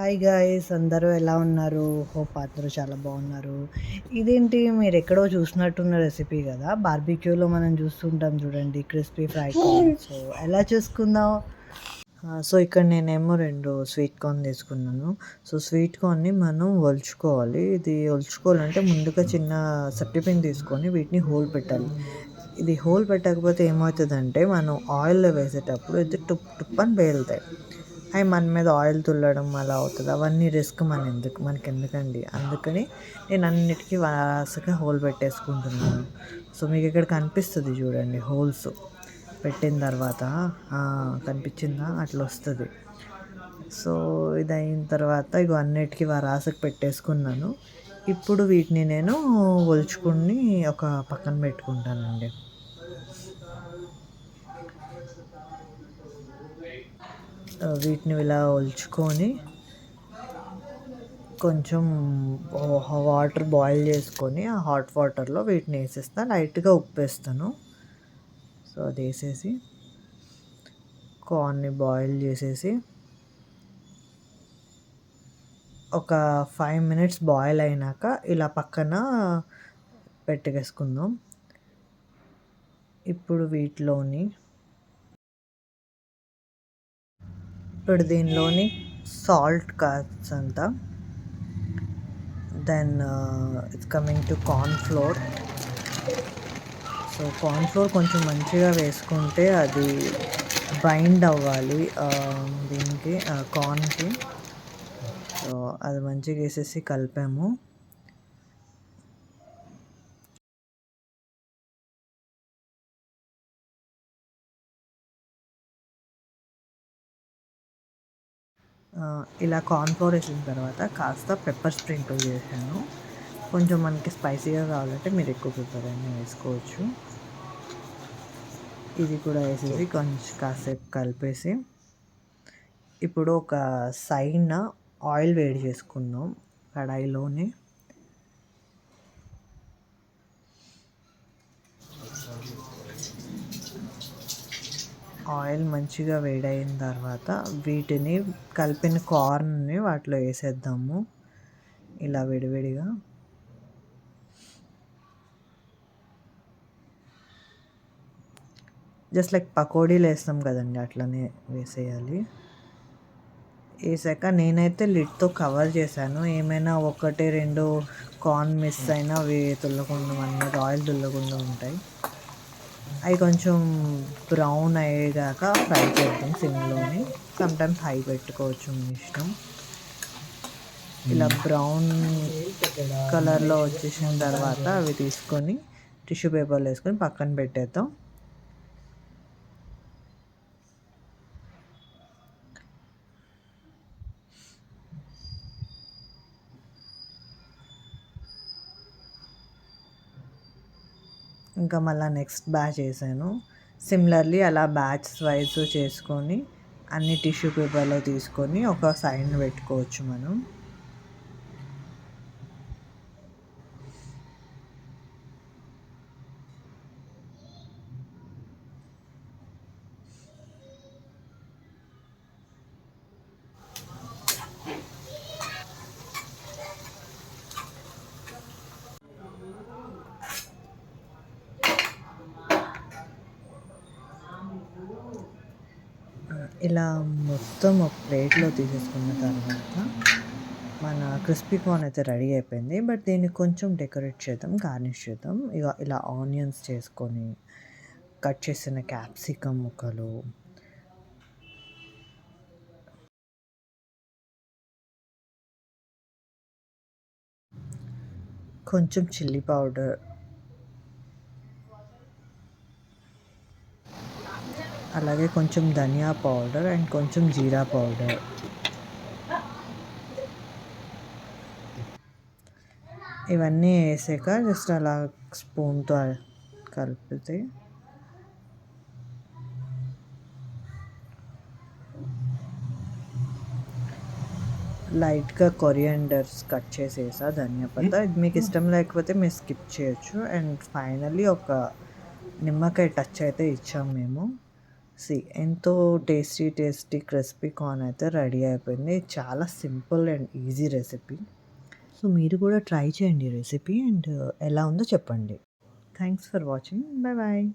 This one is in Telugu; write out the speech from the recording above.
హాయ్ గాయ్స్ అందరూ ఎలా ఉన్నారు? హోప్ అందరూ చాలా బాగున్నారు. ఇదేంటి మీరెక్కడో చూసినట్టున్న రెసిపీ గదా! బార్బిక్యూలో మనం చూస్తుంటాం చూడండి క్రిస్పీ ఫ్రై కార్న్. సో, ఎలా చేసుకుందాం? సో, ఇక్కడ నేనేమో 2 స్వీట్ కార్న్ తీసుకున్నాను. సో, స్వీట్ కార్న్‌ని మనం ఒలుచుకోవాలి. ఇది ఒలుచుకోవాలంటే ముందుగా చిన్న సట్టిపిండి తీసుకొని వీటిని హోల్ పెట్టాలి. ఇది హోల్ పెట్టకపోతే ఏమవుతదంటే మనం ఆయిల్‌లో వేసేటప్పుడు ఇది టుప్ టుప్ అని పేలుతాయి. అయి మన మీద ఆయిల్ తుల్లడం అలా అవుతది. అవన్నీ రిస్క్ మనకెందుకండి. అందుకని నేను అన్నిటికి వరసగా హోల్ పెట్టేసుకుంటున్నాను. సో, మీకిక్కడ కనిపిస్తది చూడండి హోల్స్ పెట్టిన తర్వాత కనిపించిందా? అట్లొస్తది. సో, ఇదయిన తర్వాత ఇగో అన్నిటికి వరాసకి పెట్టేసుకున్నాను. ఇప్పుడు వీటిని నేను ఒలుచుకొని ఒక పక్కన పెట్టుకుంటానండి. వీటిని ఇలా ఒలుచుకొని కొంచెం వాటర్ బాయిల్ చేసుకొని ఆ హాట్ వాటర్‌లో వీటిని ఏసేస్తా. లైట్‌గా ఉప్పేస్తాను. సో, అదేసేసి కార్న్‌ని బాయిల్ చేసేసి ఒక 5 మినిట్స్ బాయిల్ అయినాక ఇలా పక్కన పెట్టేసుకుందాం. ఇప్పుడు దీనిలోని సాల్ట్ కాస్తంత, then it's coming to corn flour. So, corn flour కొంచెం మంచిగా వేసుకుంటే అది బైండ్ అవ్వాలి దీనికి కార్న్‌కి. సో, అది మంచిగా వేసేసి కలిపాము. ఇలా కార్న్ ఫ్లోర్ వేసిన తర్వాత కాస్త పెప్పర్ స్ప్రింకిల్ చేశాను. కొంచెం మనకి స్పైసీగా కావాలంటే మీరు ఎక్కువ పెప్పర్ అయినా వేసుకోవచ్చు. ఇది కూడా వేసేసి కొంచెం కాసేపు కలిపేసి ఇప్పుడు ఒక సైడ్న ఆయిల్ వేడి చేసుకుందాం కడాయిలోని. ఆయిల్ మంచిగా వేడైన తర్వాత వీటిని కలిపిన కార్న్ని వాటిలో వేసేద్దాము ఇలా విడివిడిగా. జస్ట్ లైక్ పకోడీలు వేస్తాం కదండి, అట్లనే వేసేయాలి. వేసాక నేనైతే లిడ్తో కవర్ చేశాను. ఏమైనా 1, 2 కార్న్ మిస్ అయినా అవి తుల్లకుండా మన మీద ఆయిల్ తుల్లకుండా ఉంటాయి. అవి కొంచెం బ్రౌన్ అయ్యేదాక ఫ్రై చేద్దాం సిమ్లోని. సమ్టైమ్స్ హై పెట్టుకోవచ్చు మీ ఇష్టం. ఇలా బ్రౌన్ కలర్లో వచ్చేసిన తర్వాత అవి తీసుకొని టిష్యూ పేపర్లో వేసుకొని పక్కన పెట్టేద్దాం. ఇంకా మళ్ళీ నెక్స్ట్ బ్యాచ్ వేసాను. సిమిలర్లీ అలా బ్యాచ్ వైజ్ చేసుకొని అన్ని టిష్యూ పేపర్లో తీసుకొని ఒక సైడ్ పెట్టుకోవచ్చు మనం. ఇలా మొత్తం ఒక ప్లేట్లో తీసేసుకున్న తర్వాత మన క్రిస్పీ కార్న్ అయితే రెడీ అయిపోయింది. బట్ దీన్ని కొంచెం డెకరేట్ చేద్దాం, గార్నిష్ చేద్దాం. ఇక ఇలా ఆనియన్స్ చేసుకొని కట్ చేసిన క్యాప్సికమ్ ముక్కలు, కొంచెం చిల్లీ పౌడర్, అలాగే కొంచెం ధనియా పౌడర్ అండ్ కొంచెం జీరా పౌడర్, ఇవన్నీ వేసాక జస్ట్ అలా స్పూన్తో కలిపితే లైట్గా కొరియాండర్స్ కట్ చేసేసా, ధనియా పత్తా. ఇది మీకు ఇష్టం లేకపోతే మీరు స్కిప్ చేయొచ్చు. అండ్ ఫైనల్లీ ఒక నిమ్మకాయ టచ్ అయితే ఇచ్చాం మేము. ఎంతో టేస్టీ క్రిస్పీ కార్న్ అయితే రెడీ అయిపోయింది. చాలా simple and easy recipe. So మీరు కూడా ట్రై చేయండి ఈ రెసిపీ అండ్ ఎలా ఉందో చెప్పండి. Thanks for watching. Bye bye.